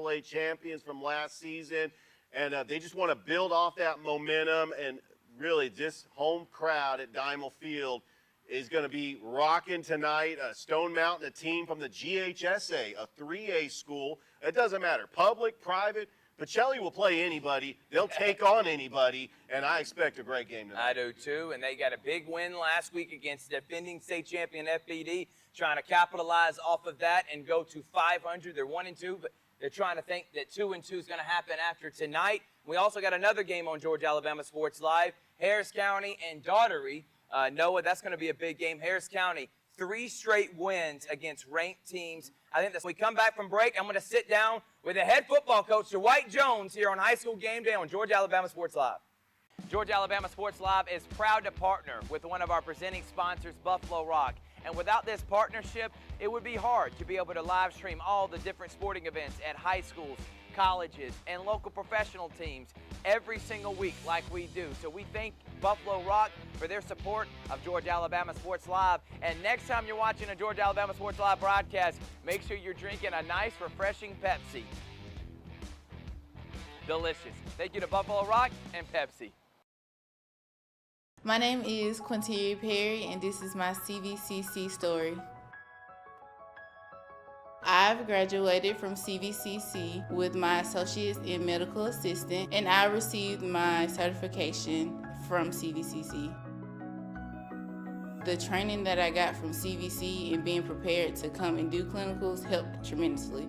NCAA champions from last season, and they just want to build off that momentum. And really, this home crowd at Diamond Field is going to be rocking tonight. Stone Mountain, a team from the GHSA, a 3A school. It doesn't matter, public, private. Pacelli will play anybody. They'll take on anybody, and I expect a great game tonight. I do too, and they got a big win last week against defending state champion FPD, trying to capitalize off of that and go to 500. They're 1-2, but they're trying to think that 2-2 is going to happen after tonight. We also got another game on Georgia Alabama Sports Live, Harris County and Daugherty. Noah, that's going to be a big game. Harris County, 3 straight wins against ranked teams. I think that's when we come back from break. I'm going to sit down with the head football coach, Dwight Jones, here on High School Game Day on Georgia Alabama Sports Live. Georgia Alabama Sports Live is proud to partner with one of our presenting sponsors, Buffalo Rock. And without this partnership, it would be hard to be able to live stream all the different sporting events at high schools, colleges, and local professional teams every single week like we do. So we thank Buffalo Rock for their support of Georgia Alabama Sports Live. And next time you're watching a Georgia Alabama Sports Live broadcast, make sure you're drinking a nice, refreshing Pepsi. Delicious. Thank you to Buffalo Rock and Pepsi. My name is Quinteria Perry, and this is my CVCC story. I've graduated from CVCC with my associates in medical assistant, and I received my certification from CVCC. The training that I got from CVC and being prepared to come and do clinicals helped tremendously.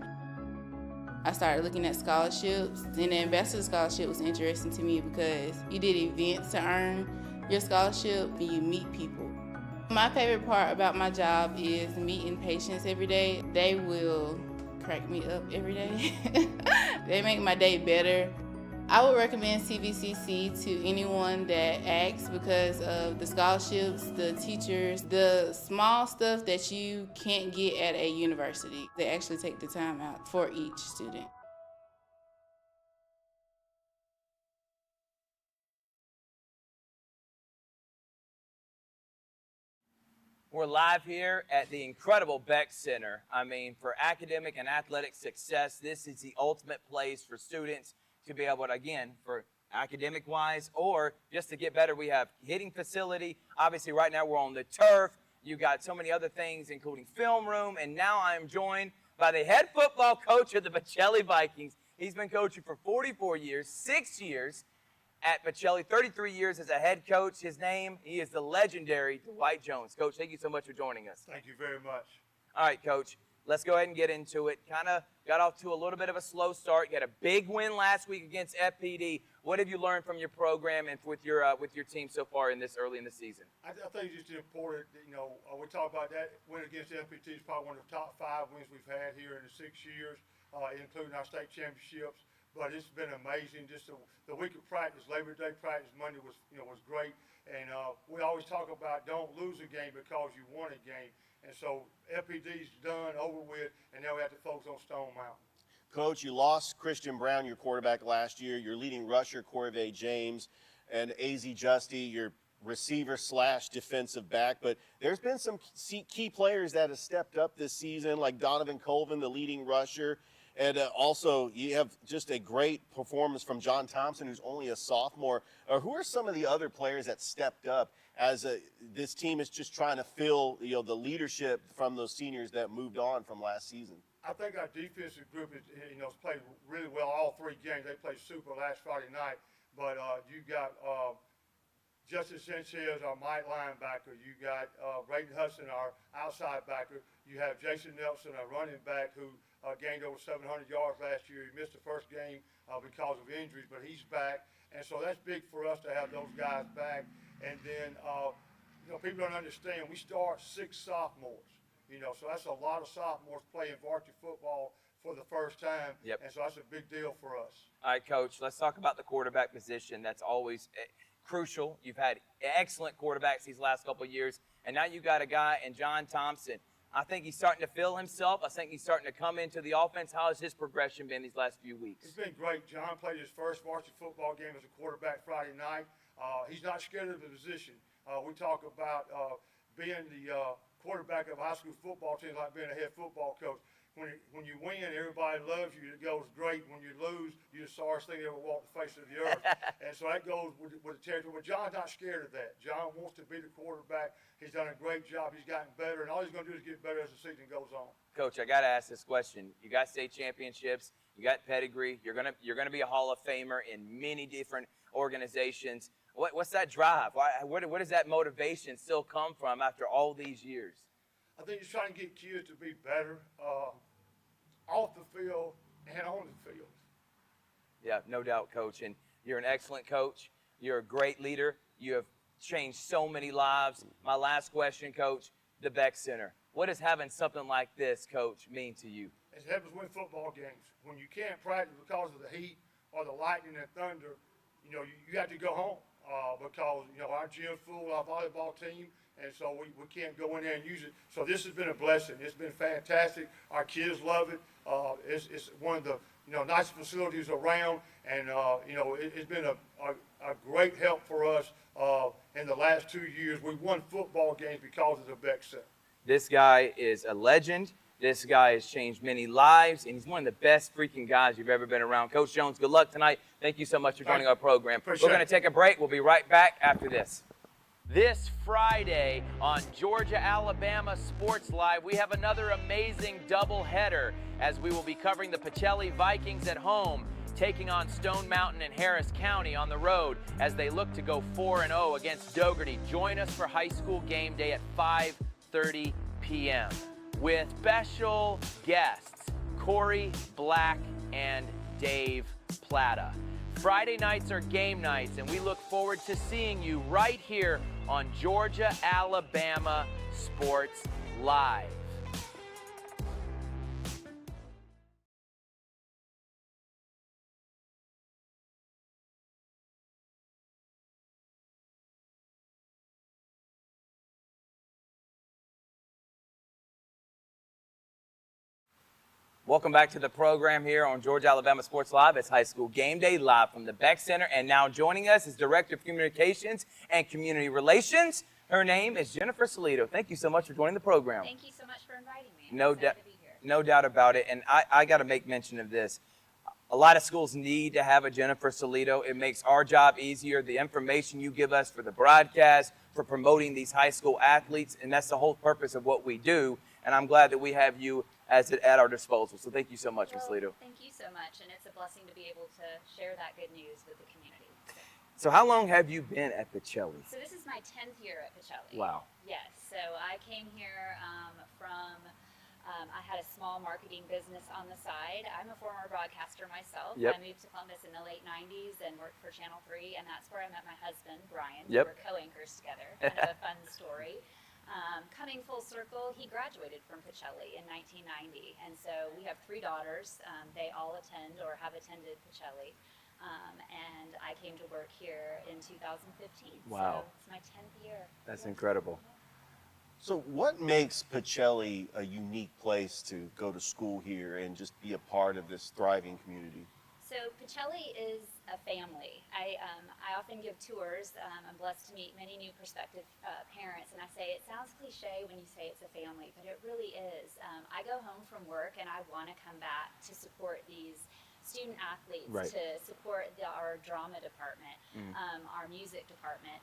I started looking at scholarships, and the Ambassador Scholarship was interesting to me because you did events to earn your scholarship and you meet people. My favorite part about my job is meeting patients every day. They will crack me up every day. They make my day better. I would recommend CVCC to anyone that asks because of the scholarships, the teachers, the small stuff that you can't get at a university. They actually take the time out for each student. We're live here at the incredible Beck Center. I mean, for academic and athletic success, this is the ultimate place for students to be able to, again, for academic-wise or just to get better. We have hitting facility. Obviously, right now we're on the turf. You got so many other things, including film room. And now I'm joined by the head football coach of the Pacelli Vikings. He's been coaching for 44 years, 6 years at Pacelli, 33 years as a head coach. His name, he is the legendary Dwight Jones. Coach, thank you so much for joining us. Thank you very much. All right, Coach, let's go ahead and get into it. Kind of got off to a little bit of a slow start. You had a big win last week against FPD. What have you learned from your program and with your team so far in this early in the season? I think it's just important, we talk about that win against FPT is probably one of the top 5 wins we've had here in the 6 years, including our state championships. But it's been amazing. Just the week of practice, Labor Day practice, Monday was great. And we always talk about don't lose a game because you won a game. And so FPD's done, over with, and now we have to focus on Stone Mountain. Coach, you lost Christian Brown, your quarterback last year. Your leading rusher, Corvée James, and AZ Justy, your receiver/defensive back. But there's been some key players that have stepped up this season, like Donovan Colvin, the leading rusher. And also, you have just a great performance from John Thompson, who's only a sophomore. Who are some of the other players that stepped up as this team is just trying to fill the leadership from those seniors that moved on from last season? I think our defensive group has played really well all 3 games. They played super last Friday night. But you got Justin Sanchez, our might linebacker. You got Brayden Hudson, our outside backer. You have Jason Nelson, our running back, who gained over 700 yards last year. He missed the first game because of injuries, but he's back. And so that's big for us to have those guys back. And then, people don't understand, we start 6 sophomores. So that's a lot of sophomores playing varsity football for the first time. Yep. And so that's a big deal for us. All right, Coach, let's talk about the quarterback position. That's always crucial. You've had excellent quarterbacks these last couple of years, and now you got a guy in John Thompson. I think he's starting to feel himself. I think he's starting to come into the offense. How has his progression been these last few weeks? It's been great. John played his first varsity football game as a quarterback Friday night. He's not scared of the position. We talk about being the quarterback of a high school football team like being a head football coach. when you win, everybody loves you. It goes great. When you lose, you're the sorriest thing that ever walked the face of the earth. And so that goes with the territory. But John's not scared of that. John wants to be the quarterback. He's done a great job. He's gotten better, and all he's going to do is get better as the season goes on. Coach, I got to ask this question. You got state championships. You got pedigree. You're gonna be a Hall of Famer in many different organizations. What's that drive? Where does that motivation still come from after all these years? I think he's trying to get kids to be better off the field and on the field. Yeah, no doubt, Coach. And you're an excellent coach. You're a great leader. You have changed so many lives. My last question, Coach, the Beck Center. What does having something like this, Coach, mean to you? It helps us win football games. When you can't practice because of the heat or the lightning and thunder, you have to go home because, our gym's full, our volleyball team, and so we can't go in there and use it. So this has been a blessing. It's been fantastic. Our kids love it. It's one of the, nicest facilities around, and, it's been a great help for us in the last 2 years. We won football games because of the Beck Center. This guy is a legend. This guy has changed many lives, and he's one of the best freaking guys you've ever been around. Coach Jones, good luck tonight. Thank you so much for joining our program. Appreciate We're going to take a break. We'll be right back after this. This Friday on Georgia-Alabama Sports Live, we have another amazing doubleheader as we will be covering the Pacelli Vikings at home, taking on Stone Mountain and Harris County on the road as they look to go 4-0 against Dougherty. Join us for high school game day at 5:30 p.m. with special guests Corey Black and Dave Plata. Friday nights are game nights, and we look forward to seeing you right here on Georgia-Alabama Sports Live. Welcome back to the program here on Georgia-Alabama Sports Live. It's high school game day live from the Beck Center. And now joining us is Director of Communications and Community Relations. Her name is Jennifer Salido. Thank you so much for joining the program. Thank you so much for inviting me. I'm No excited to be here. No doubt about it. And I got to make mention of this. A lot of schools need to have a Jennifer Salido. It makes our job easier. The information you give us for the broadcast, for promoting these high school athletes, and that's the whole purpose of what we do. And I'm glad that we have you at our disposal. So thank you so much, Ms. Salido. Thank you so much, and it's a blessing to be able to share that good news with the community. So how long have you been at Pacelli? So this is my 10th year at Pacelli. Wow. Yes, so I came here I had a small marketing business on the side. I'm a former broadcaster myself. Yep. I moved to Columbus in the late 90s and worked for Channel 3, and that's where I met my husband, Brian. Yep. We were co-anchors together. Kind of a fun story. Coming full circle, he graduated from Pacelli in 1990, and so we have 3 daughters. They all attend or have attended Pacelli, and I came to work here in 2015. Wow. So it's my 10th year. That's incredible. So what makes Pacelli a unique place to go to school here and just be a part of this thriving community? So Pacelli is a family. I often give tours. I'm blessed to meet many new prospective parents, and I say it sounds cliche when you say it's a family, but it really is. I go home from work and I want to come back to support these student athletes, Right. to support our drama department, our music department,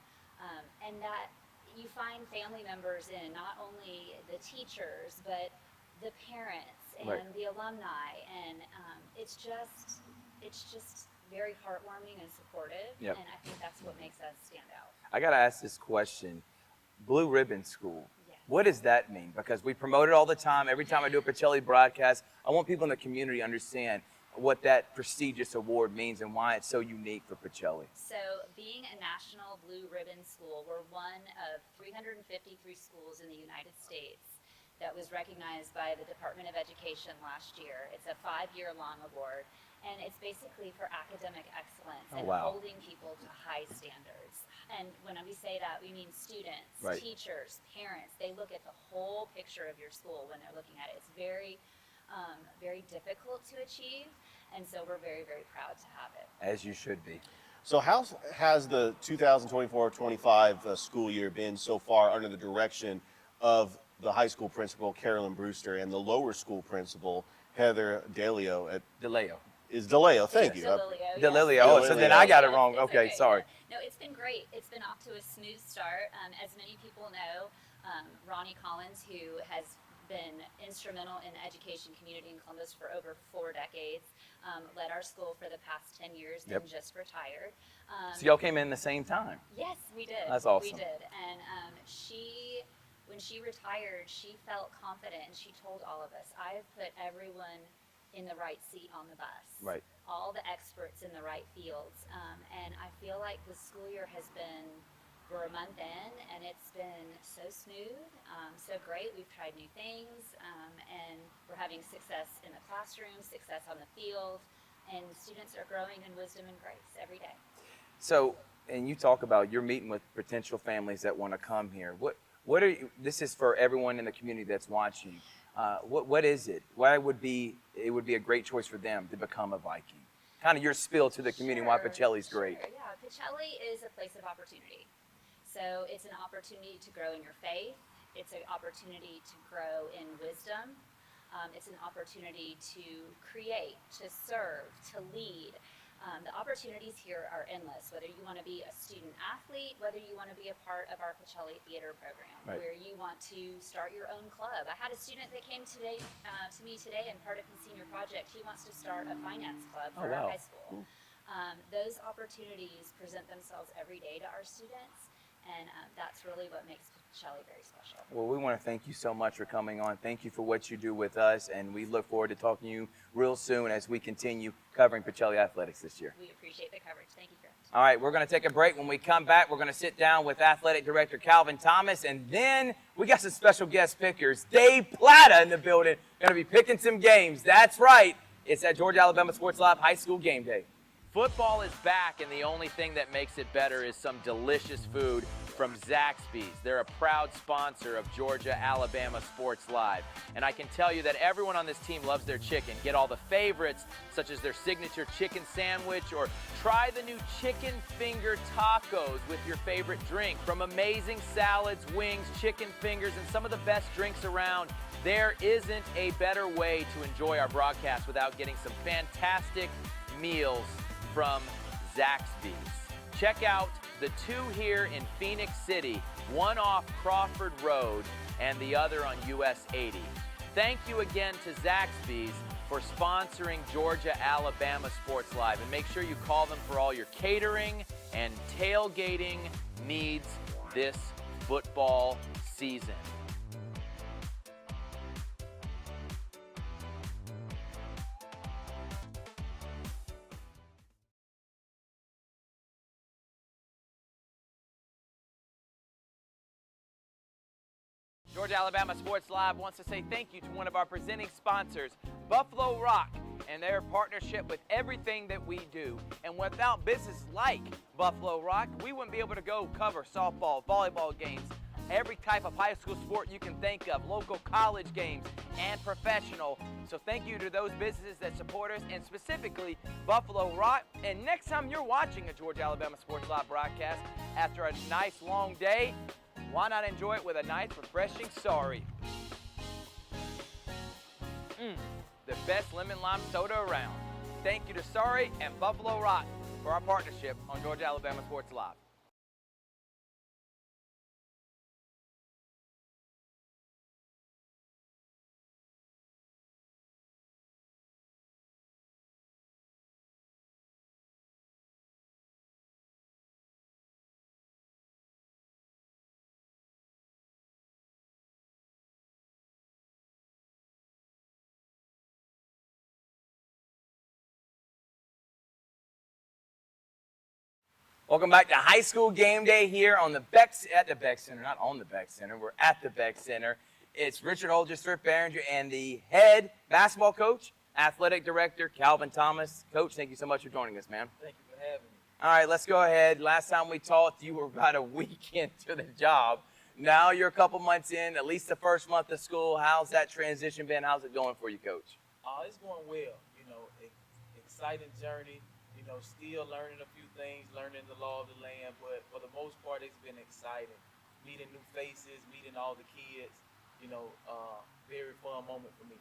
and that you find family members in not only the teachers, but the parents and Right. the alumni, and it's just very heartwarming and supportive, Yep. and I think that's what makes us stand out. I got to ask this question. Blue Ribbon School. Yes. What does that mean? Because we promote it all the time. Every time I do a Pacelli broadcast, I want people in the community to understand what that prestigious award means and why it's so unique for Pacelli. So being a national Blue Ribbon school, we're one of 353 schools in the United States that was recognized by the Department of Education last year. It's a 5-year long award, and it's basically for academic excellence and wow. holding people to high standards. And when we say that, we mean students, Right. teachers, parents. They look at the whole picture of your school when they're looking at it. It's very difficult to achieve, and so we're very, very proud to have it. As you should be. So how has the 2024-25 school year been so far under the direction of the high school principal, Carolyn Brewster, and the lower school principal, Heather DeLeo. DeLeo. Is DeLeo, thank you. DeLilio, yes. DeLilio. Oh, so then I got it wrong. It's Okay, sorry. No, it's been great. It's been off to a smooth start. As many people know, Ronnie Collins, who has been instrumental in the education community in Columbus for over 4 decades, led our school for the past 10 years and just retired. So y'all came in the same time. Yes, we did. That's awesome. We did. And when she retired, she felt confident and she told all of us, I have put everyone in the right seat on the bus. Right. All the experts in the right fields. And I feel like the school year has been, we're a month in, and it's been so smooth, so great. We've tried new things, and we're having success in the classroom, success on the field, and students are growing in wisdom and grace every day. So, and you talk about you're meeting with potential families that want to come here. What are you, this is for everyone in the community that's watching. What is it? Why would it would be a great choice for them to become a Viking? Kind of your spill to the community, why Pacelli's great. Sure, yeah, Pacelli is a place of opportunity. So it's an opportunity to grow in your faith. It's an opportunity to grow in wisdom. It's an opportunity to create, to serve, to lead. The opportunities here are endless, whether you want to be a student athlete, whether you want to be a part of our Pacelli Theater program, where you want to start your own club. I had a student that came today to me today, and part of his senior project, he wants to start a finance club for our high school. Those opportunities present themselves every day to our students, and that's really what makes Pacelli very special. Well, we want to thank you so much for coming on. Thank you for what you do with us, and we look forward to talking to you real soon as we continue covering Pacelli athletics this year. We appreciate the coverage. Thank you, friend. All right, we're going to take a break. When we come back, we're going to sit down with Athletic Director Calvin Thomas, and then we got some special guest pickers. Dave Plata in the building, going to be picking some games. That's right. It's at Georgia Alabama Sports Live High School Game Day. Football is back, and the only thing that makes it better is some delicious food from Zaxby's. They're a proud sponsor of Georgia Alabama Sports Live. And I can tell you that everyone on this team loves their chicken. Get all the favorites, such as their signature chicken sandwich, or try the new chicken finger tacos with your favorite drink. From amazing salads, wings, chicken fingers, and some of the best drinks around, there isn't a better way to enjoy our broadcast without getting some fantastic meals from Zaxby's. Check out the two here in Phoenix City, one off Crawford Road and the other on US 80. Thank you again to Zaxby's for sponsoring Georgia Alabama Sports Live, and make sure you call them for all your catering and tailgating needs this football season. Georgia Alabama Sports Live wants to say thank you to one of our presenting sponsors, Buffalo Rock, and their partnership with everything that we do. And without businesses like Buffalo Rock, we wouldn't be able to go cover softball, volleyball games, every type of high school sport you can think of, local college games, and professional. So thank you to those businesses that support us, and specifically Buffalo Rock. And next time you're watching a Georgia Alabama Sports Live broadcast after a nice long day, why not enjoy it with a nice, refreshing Sorry? The best lemon lime soda around. Thank you to Sorry and Buffalo Rock for our partnership on Georgia Alabama Sports Live. Welcome back to High School Game Day here on the Beck, at the Beck Center, not on the Beck Center, we're at the Beck Center. It's Richard Holgersford Behringer and the head basketball coach, athletic director, Calvin Thomas. Coach, thank you so much for joining us, man. Thank you for having me. All right, let's go ahead. Last time we talked, you were about a week into the job. Now you're a couple months in, at least the first month of school. How's that transition been? How's it going for you, Coach? It's going well. Exciting journey. Still learning a few things, learning the law of the land, but for the most part, it's been exciting. Meeting new faces, meeting all the kids, very fun moment for me.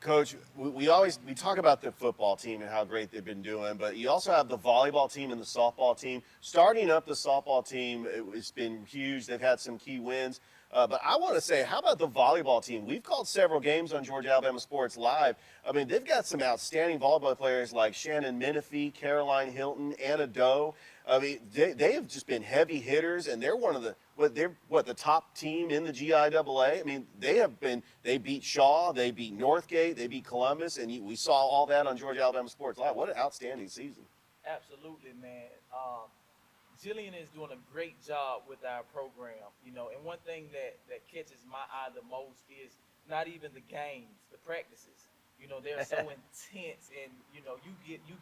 Coach, we talk about the football team and how great they've been doing, but you also have the volleyball team and the softball team. Starting up the softball team, it's been huge. They've had some key wins. But I want to say, how about the volleyball team? We've called several games on Georgia Alabama Sports Live. I mean, they've got some outstanding volleyball players like Shannon Menifee, Caroline Hilton, Anna Doe. I mean, they have just been heavy hitters, and they're one of the the top team in the GIAA. I mean, they beat Shaw, they beat Northgate, they beat Columbus, and we saw all that on Georgia Alabama Sports Live. What an outstanding season! Absolutely, man. Jillian is doing a great job with our program, and one thing that catches my eye the most is not even the games, the practices. They're so intense, and you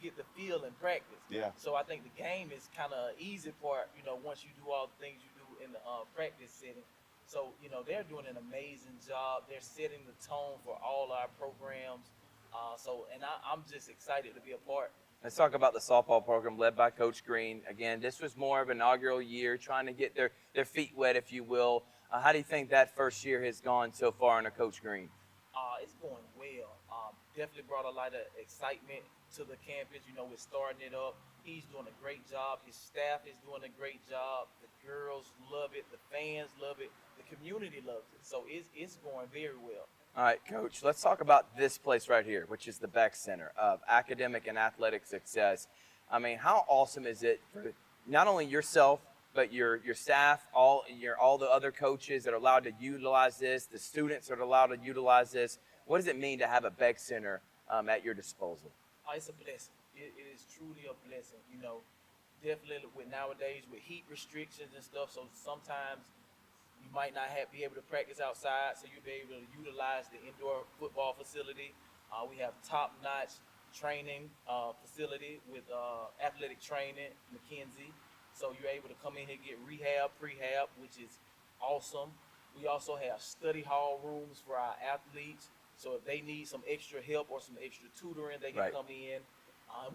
get the feel in practice. Yeah. So I think the game is kind of easy part. Once you do all the things you do in the practice setting. So they're doing an amazing job. They're setting the tone for all our programs. I'm just excited to be a part. Let's talk about the softball program led by Coach Green. Again, this was more of an inaugural year, trying to get their feet wet, if you will. How do you think that first year has gone so far under Coach Green? It's going well. Definitely brought a lot of excitement to the campus. We're starting it up. He's doing a great job. His staff is doing a great job. The girls love it. The fans love it. The community loves it. So it's going very well. All right, Coach, let's talk about this place right here, which is the Beck Center of Academic and Athletic Success. I mean, how awesome is it for not only yourself, but your staff, all the other coaches that are allowed to utilize this, the students that are allowed to utilize this? What does it mean to have a Beck Center at your disposal? It's a blessing. It is truly a blessing. Definitely with nowadays with heat restrictions and stuff, so sometimes you might not be able to practice outside, so you'll be able to utilize the indoor football facility. We have top-notch training facility with athletic training, McKenzie. So you're able to come in here and get rehab, prehab, which is awesome. We also have study hall rooms for our athletes. So if they need some extra help or some extra tutoring, they can come in.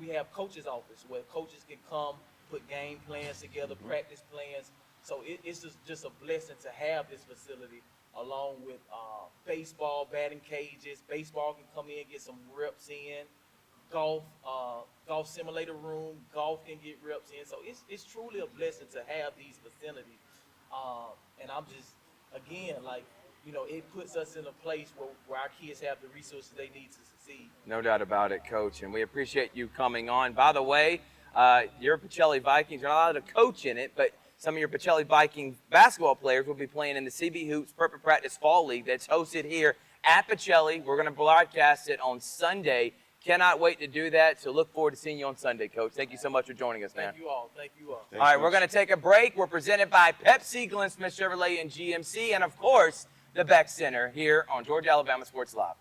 We have coaches' office where coaches can come, put game plans together, practice plans. So it's just a blessing to have this facility, along with baseball, batting cages. Baseball can come in, get some reps in. Golf simulator room, golf can get reps in. So it's truly a blessing to have these facilities. And I'm just, again, it puts us in a place where our kids have the resources they need to succeed. No doubt about it, Coach, and we appreciate you coming on. By the way, your Pacelli Vikings are not allowed to coach in it, but some of your Pacelli Viking basketball players will be playing in the CB Hoops Perfect Practice Fall League that's hosted here at Pacelli. We're going to broadcast it on Sunday. Cannot wait to do that, so look forward to seeing you on Sunday, Coach. Thank you so much for joining us, man. Thank you all. Thank you all. Thanks, All right, Coach. we're going to take a break. We're presented by Pepsi, Glenn Smith Chevrolet, and GMC, and, of course, the Beck Center here on Georgia Alabama Sports Live.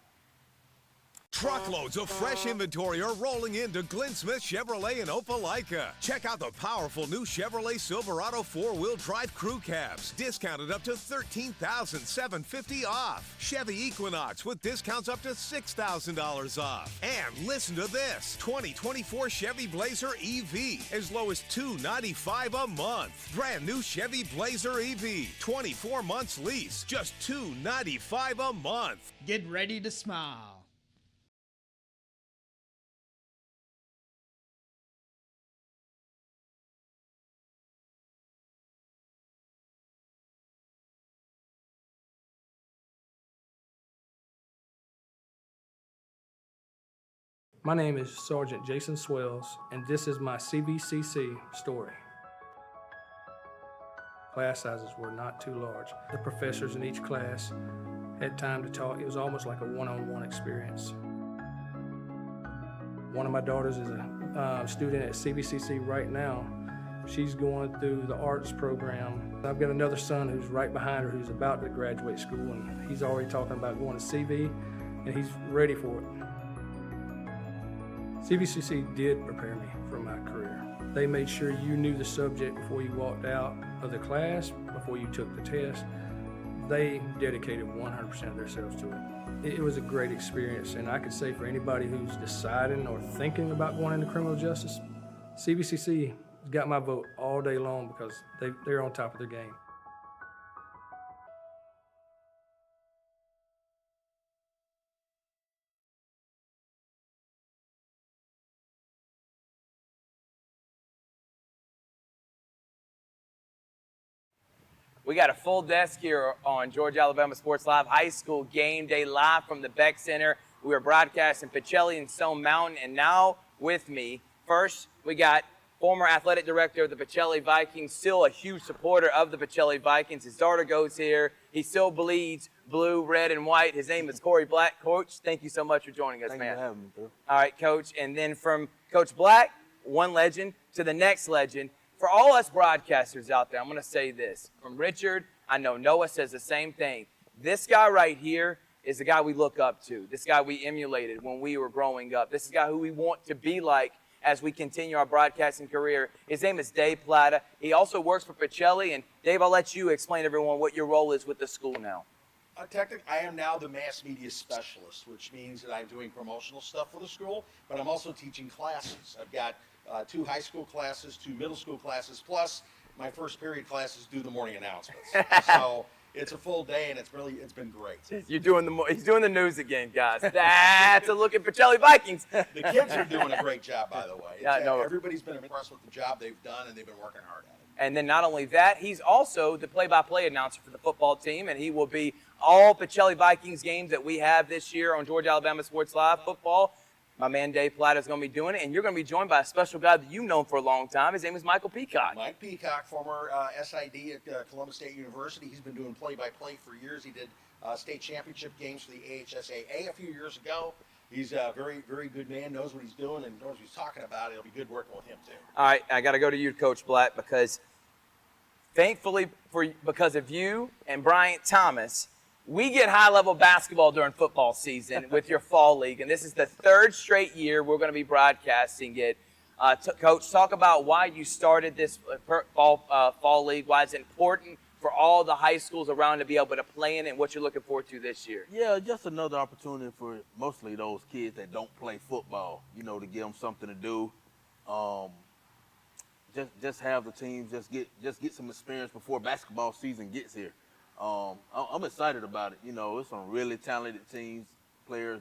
Truckloads of fresh inventory are rolling into Glenn Smith Chevrolet in Opelika. Check out the powerful new Chevrolet Silverado 4-wheel drive crew cabs, discounted up to $13,750 off. Chevy Equinox with discounts up to $6,000 off. And listen to this, 2024 Chevy Blazer EV, as low as $295 a month. Brand new Chevy Blazer EV, 24 months lease, just $295 a month. Get ready to smile. My name is Sergeant Jason Swells, and this is my CVCC story. Class sizes were not too large. The professors in each class had time to talk. It was almost like a one-on-one experience. One of my daughters is a student at CVCC right now. She's going through the arts program. I've got another son who's right behind her who's about to graduate school, and he's already talking about going to CV, and he's ready for it. CVCC did prepare me for my career. They made sure you knew the subject before you walked out of the class, before you took the test. They dedicated 100% of themselves to it. It was a great experience, and I could say for anybody who's deciding or thinking about going into criminal justice, CVCC got my vote all day long because they're on top of their game. We got a full desk here on Georgia Alabama Sports Live, high school game day live from the Beck Center. We are broadcasting Pacelli and Stone Mountain, and now with me, first we got former athletic director of the Pacelli Vikings, still a huge supporter of the Pacelli Vikings. His daughter goes here. He still bleeds blue, red, and white. His name is Corey Black. Coach, thank you so much for joining us, man. Thank you for having me, bro. All right, Coach. And then from Coach Black, one legend, to the next legend. For all us broadcasters out there, I'm going to say this. From Richard, I know Noah says the same thing. This guy right here is the guy we look up to. This guy we emulated when we were growing up. This is the guy who we want to be like as we continue our broadcasting career. His name is Dave Plata. He also works for Pacelli. And Dave, I'll let you explain to everyone what your role is with the school now. Technically, I am now the mass media specialist, which means that I'm doing promotional stuff for the school, but I'm also teaching classes. I've got 2 high school classes, 2 middle school classes, plus my first period classes do the morning announcements. So it's a full day, and it's been great. He's doing the news again, guys. That's a look at Pacelli Vikings. The kids are doing a great job, by the way. Yeah, no. Everybody's been impressed with the job they've done, and they've been working hard at it. And then not only that, he's also the play-by-play announcer for the football team, and he will be all Pacelli Vikings games that we have this year on Georgia Alabama Sports Live football. My man Dave Plata is going to be doing it, and you're going to be joined by a special guy that you've known for a long time. His name is Michael Peacock. Mike Peacock, former SID at Columbus State University. He's been doing play-by-play for years. He did state championship games for the AHSAA a few years ago. He's a very, very good man, knows what he's doing, and knows what he's talking about. It'll be good working with him, too. All right, I got to go to you, Coach Black, because thankfully, because of you and Bryant Thomas, we get high-level basketball during football season with your fall league, and this is the 3rd straight year we're going to be broadcasting it. Coach, talk about why you started this fall league, why it's important for all the high schools around to be able to play in it, and what you're looking forward to this year. Yeah, just another opportunity for mostly those kids that don't play football, to give them something to do. Just have the teams just get some experience before basketball season gets here. I'm excited about it. It's some really talented teams, players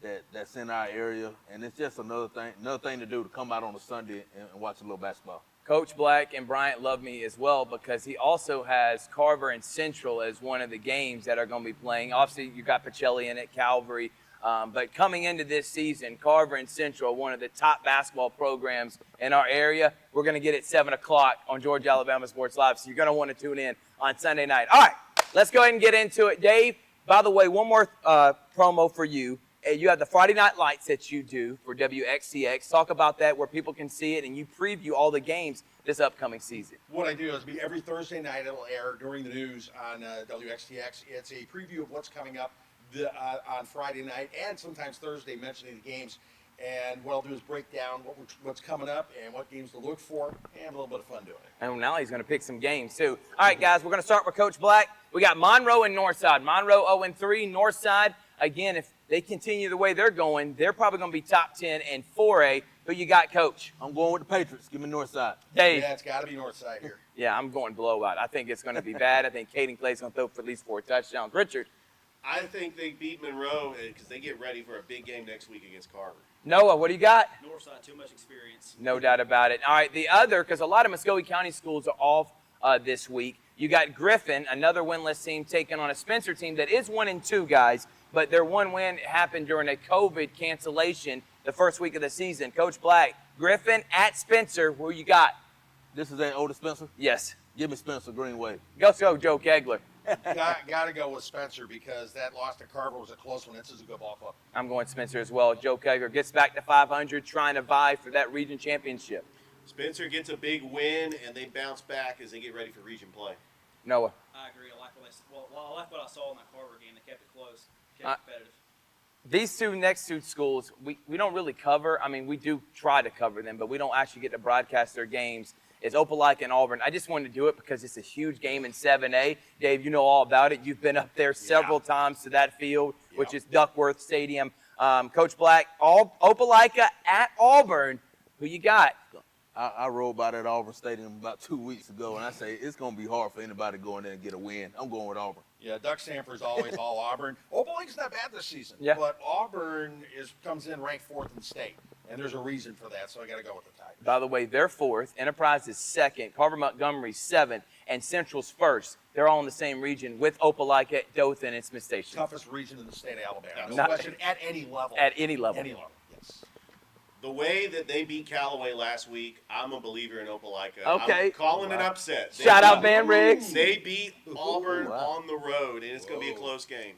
that's in our area, and it's just another thing to do, to come out on a Sunday and watch a little basketball. Coach Black and Bryant love me as well because he also has Carver and Central as one of the games that are going to be playing. Obviously, you got Pacelli in it, Calvary. But coming into this season, Carver and Central, one of the top basketball programs in our area. We're going to get it 7 o'clock on Georgia Alabama Sports Live, so you're going to want to tune in on Sunday night. All right, let's go ahead and get into it. Dave, by the way, one more promo for you. You have the Friday Night Lights that you do for WXCX. Talk about that, where people can see it, and you preview all the games this upcoming season. What I do is every Thursday night it'll air during the news on WXTX. It's a preview of what's coming up on Friday night and sometimes Thursday, mentioning the games. And what I'll do is break down what's coming up and what games to look for, and have a little bit of fun doing it. And now he's going to pick some games, too. All right, guys, we're going to start with Coach Black. We got Monroe and Northside. Monroe 0-3, Northside, again, if they continue the way they're going, they're probably going to be top 10 in 4A. Who you got, Coach? I'm going with the Patriots. Give me Northside. Dave. Yeah, it's got to be Northside here. Yeah, I'm going blowout. I think it's going to be bad. I think Caden Clay's going to throw for at least 4 touchdowns. Richard. I think they beat Monroe because they get ready for a big game next week against Carver. Noah, what do you got? Northside, too much experience. No doubt about it. All right, the other, because a lot of Muskogee County schools are off this week. You got Griffin, another winless team, taking on a Spencer team that is 1-2, guys. But their one win happened during a COVID cancellation the first week of the season. Coach Black, Griffin at Spencer, who you got? This is at Older Spencer? Yes. Give me Spencer Greenway. Go Joe Kegler. Got to go with Spencer because that loss to Carver was a close one. This is a good ball club. I'm going Spencer as well. Joe Kegler gets back to 500, trying to vie for that region championship. Spencer gets a big win, and they bounce back as they get ready for region play. Noah. I agree. I like what I saw in that Carver game. They kept it close, kept it competitive. These next two schools, we don't really cover. I mean, we do try to cover them, but we don't actually get to broadcast their games. It's Opelika and Auburn. I just wanted to do it because it's a huge game in 7A. Dave, you know all about it. You've been up there several times to that field, which is Duckworth Stadium. Coach Black, Opelika at Auburn. Who you got? I rode by that Auburn Stadium about 2 weeks ago, and I say it's going to be hard for anybody to go in there and get a win. I'm going with Auburn. Yeah, Duck Sanford's always all Auburn. Opelika's not bad this season, yeah. But Auburn comes in ranked 4th in the state. And there's a reason for that, so I got to go with the Tigers. By the way, they're 4th, Enterprise is 2nd, Carver-Montgomery's 7th, and Central's 1st. They're all in the same region with Opelika, Dothan, and Smith Station. Toughest region in the state of Alabama. No Not- question, at any level. At any level. Any level, yes. The way that they beat Callaway last week, I'm a believer in Opelika. Okay. I'm calling an upset. Shout out Van Riggs. They beat Auburn wow. on the road, and it's going to be a close game.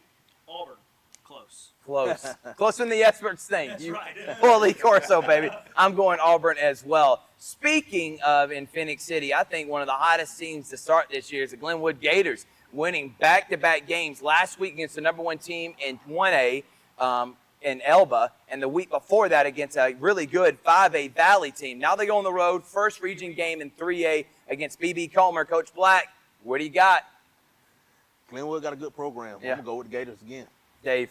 Auburn, close. Close. Closer than the experts think. That's You right. fully Corso, baby. I'm going Auburn as well. Speaking of in Phoenix City, I think one of the hottest teams to start this year is the Glenwood Gators, winning back-to-back games last week against the #1 team in 1A in Elba, and the week before that against a really good 5A Valley team. Now they go on the road, first region game in 3A against BB Comer. Coach Black, what do you got? Glenwood got a good program. Yeah. I'm going to go with the Gators again. Dave.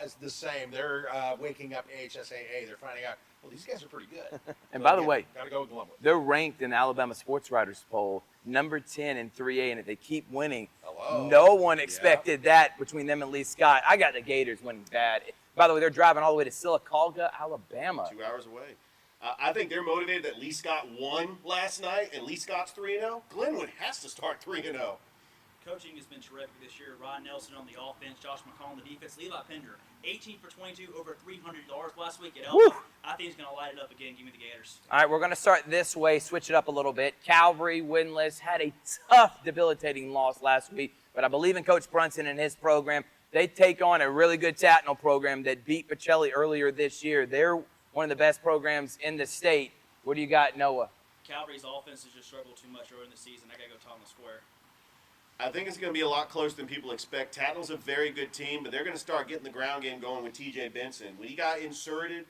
It's the same. They're waking up AHSAA. They're finding out, well, these guys are pretty good. And by the way, got to go with Glenwood. they're ranked in the Alabama Sports Writers poll number 10 in 3A, and if they keep winning, Hello. no one expected that between them and Lee Scott. I got the Gators winning bad. By the way, they're driving all the way to Sylacauga, Alabama. 2 hours away. I think they're motivated that Lee Scott won last night, and Lee Scott's 3-0. Glenwood has to start 3-0. Coaching has been terrific this year. Ryan Nelson on the offense, Josh McCall on the defense. Levi Pender, 18 for 22, over 300 yards last week at Elba. I think he's going to light it up again. Give me the Gators. All right, we're going to start this way, switch it up a little bit. Calvary, winless, had a tough, debilitating loss last week, but I believe in Coach Brunson and his program. They take on a really good Tatnall program that beat Pacelli earlier this year. They're one of the best programs in the state. What do you got, Noah? Calvary's offense has just struggled too much early in the season. I got to go Thomas Square. I think it's going to be a lot closer than people expect. Tatnall's a very good team, but they're going to start getting the ground game going with TJ Benson. When he got inserted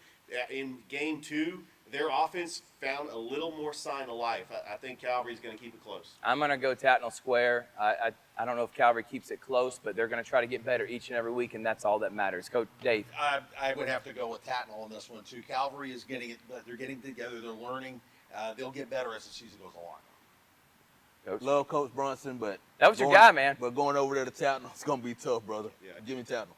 in game 2, their offense found a little more sign of life. I think Calvary's going to keep it close. I'm going to go Tatnall Square. I don't know if Calvary keeps it close, but they're going to try to get better each and every week, and that's all that matters. Coach Dave. I would have to go with Tatnall on this one, too. Calvary is getting it, but they're getting together. They're learning. They'll get better as the season goes along. Coach. Love Coach Brunson, but That was your guy, man. But going over there to Tatnall, it's going to be tough, brother. Yeah. Give me Tatnall.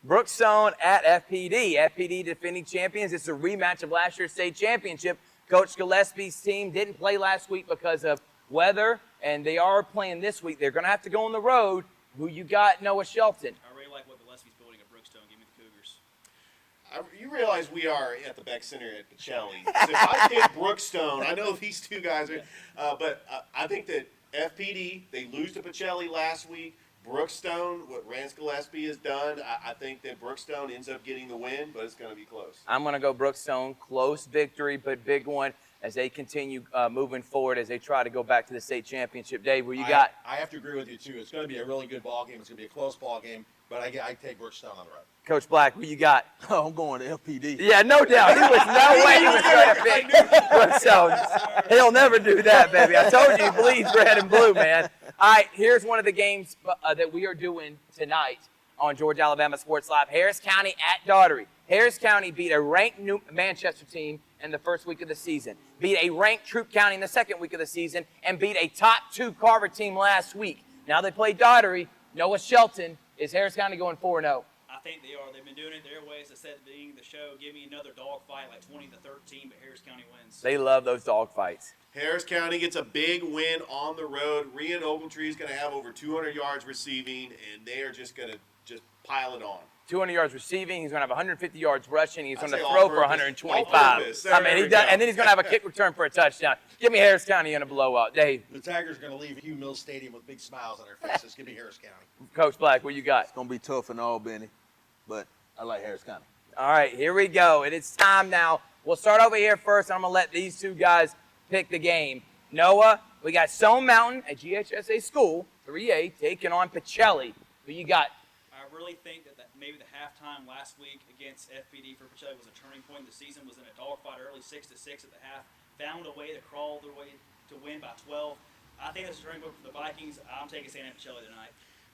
Brookstone at FPD. FPD defending champions. It's a rematch of last year's state championship. Coach Gillespie's team didn't play last week because of weather, and they are playing this week. They're going to have to go on the road. Who you got, Noah Shelton? I really like what Gillespie's building at Brookstone. Give me the Cougars. You realize we are at the Beck Center at Pacelli. So if I pick Brookstone, I know these two guys are, but I think that FPD, they lose to Pacelli last week. Brookstone, what Rance Gillespie has done, I think that Brookstone ends up getting the win, but it's going to be close. I'm going to go Brookstone. Close victory, but big one as they continue moving forward as they try to go back to the state championship. Dave, where you got? I have to agree with you, too. It's going to be a really good ball game. It's going to be a close ball game, but I take Brookstone on the road. Coach Black, who you got? Oh, I'm going to FPD. Yeah, no doubt. He was no way he was going to pick Brookstone. He'll never do that, baby. I told you he bleeds red and blue, man. All right, here's one of the games that we are doing tonight on Georgia Alabama Sports Live. Harris County at Daugherty. Harris County beat a ranked New Manchester team in the first week of the season, beat a ranked Troup County in the second week of the season, and beat a top 2 Carver team last week. Now they play Daugherty. Noah Shelton. Is Harris County going 4-0? I think they are. They've been doing it their way. As I said at the beginning of the show, give me another dog fight like 20-13, but Harris County wins. They love those dog fights. Harris County gets a big win on the road. Rian Ogletree is going to have over 200 yards receiving, and they are just going to just pile it on. 200 yards receiving. He's going to have 150 yards rushing. He's going to say throw all for purpose. 125. All purpose. I mean, There he we does, go. and then he's going to have a kick return for a touchdown. Give me Harris County in a blowout. Dave, The Tigers are going to leave Hugh Mills Stadium with big smiles on their faces. Give me Harris County. Coach Black, what you got? It's going to be tough in Albany, but I like Harris County. All right, here we go. It is time now. We'll start over here first. I'm going to let these two guys pick the game. Noah, we got Stone Mountain at GHSA School, 3A, taking on Pacelli. Who you got? I really think that maybe the halftime last week against FPD for Pacelli was a turning point. The season was in a dogfight early, 6-6 at the half. Found a way to crawl their way to win by 12. I think that's a turning point for the Vikings. I'm taking St. Pacelli tonight.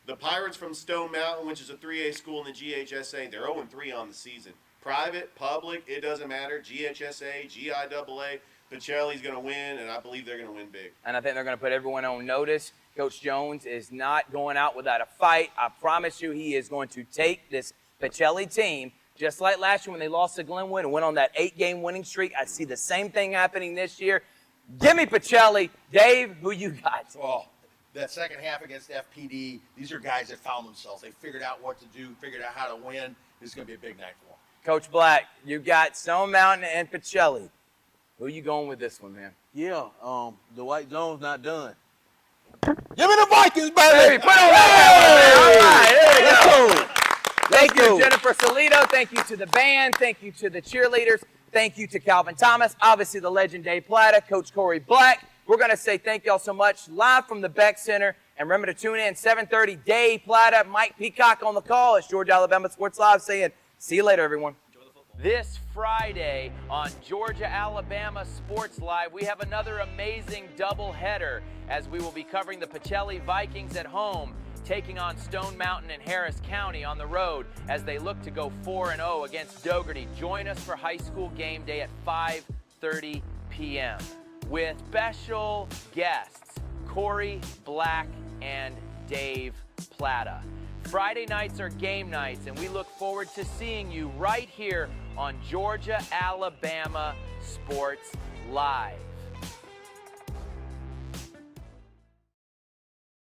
The Pirates from Stone Mountain, which is a 3A school in the GHSA, they're 0-3 on the season. Private, public, it doesn't matter. GHSA, GIAA, Pacelli's going to win, and I believe they're going to win big. And I think they're going to put everyone on notice. Coach Jones is not going out without a fight. I promise you he is going to take this Pacelli team just like last year when they lost to Glenwood and went on that 8-game winning streak. I see the same thing happening this year. Give me Pacelli. Dave, who you got? Well, that second half against FPD, these are guys that found themselves. They figured out what to do, figured out how to win. This is going to be a big night for them. Coach Black, you got Stone Mountain and Pacelli. Who you going with this one, man? Yeah, Dwight Jones not done. Give me the Vikings, baby. Put on that. All right, there we go. Let's go. Thank Let's you, go. Jennifer Solito. Thank you to the band. Thank you to the cheerleaders. Thank you to Calvin Thomas. Obviously, the legend Dave Plata, Coach Corey Black. We're going to say thank y'all so much live from the Beck Center. And remember to tune in 7:30. Dave Plata, Mike Peacock on the call. It's Georgia Alabama Sports Live saying, see you later, everyone. This Friday on Georgia Alabama Sports Live, we have another amazing doubleheader as we will be covering the Pacelli Vikings at home, taking on Stone Mountain and Harris County on the road as they look to go 4-0 against Dougherty. Join us for high school game day at 5:30 p.m. with special guests Corey Black and Dave Plata. Friday nights are game nights, and we look forward to seeing you right here on Georgia Alabama Sports Live.